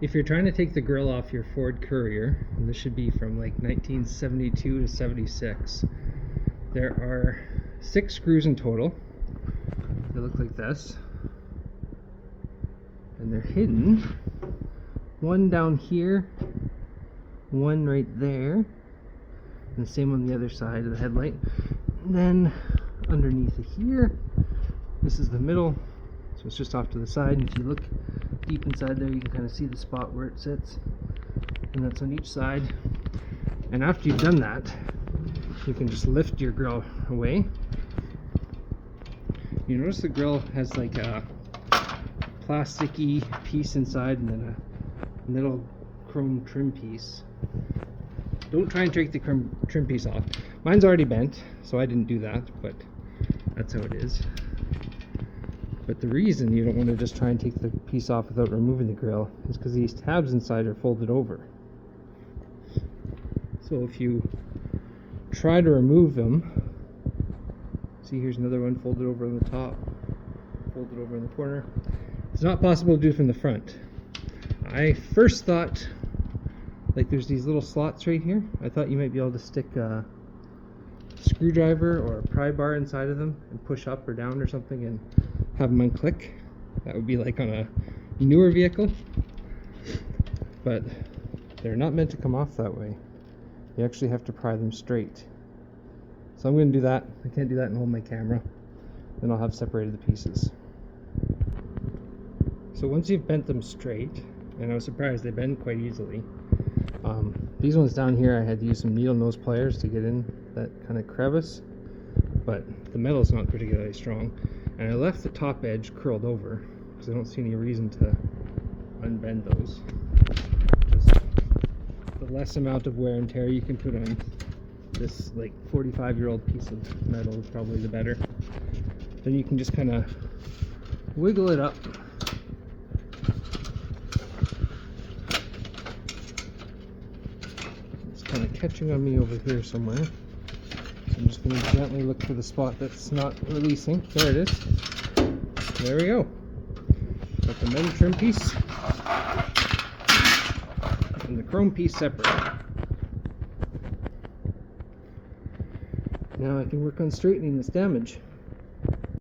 If you're trying to take the grill off your Ford Courier, and this should be from like 1972 to 76, there are 6 screws in total. They look like this, and they're hidden. One down here, one right there, and the same on the other side of the headlight. And then underneath it here, this is the middle, so it's just off to the side. And if you look deep inside there, you can kind of see the spot where it sits, and that's on each side. And after you've done that, you can just lift your grill away. You notice the grill has like a plasticky piece inside and then a little chrome trim piece. Don't try and take the trim piece off. Mine's already bent, so I didn't do that, but that's how it is. But the reason you don't want to just try and take the piece off without removing the grill is because these tabs inside are folded over. So if you try to remove them, see, here's another one folded over on the top, folded over in the corner. It's not possible to do from the front. I first thought, like, there's these little slots right here. I thought you might be able to stick a screwdriver or a pry bar inside of them and push up or down or something and have them unclick. That would be like on a newer vehicle, but they're not meant to come off that way. You actually have to pry them straight. So I'm going to do that. I can't do that and hold my camera. Then I'll have separated the pieces. So once you've bent them straight, and I was surprised they bend quite easily. These ones down here, I had to use some needle nose pliers to get in that kind of crevice, but the metal's not particularly strong. And I left the top edge curled over because I don't see any reason to unbend those. Just the less amount of wear and tear you can put on this like 45-year-old piece of metal is probably the better. Then you can just kind of wiggle it up. It's kind of catching on me over here somewhere. So I'm just going to gently look for the spot that's not releasing. There it is. There we go. Got the metal trim piece and the chrome piece separate. Now I can work on straightening this damage.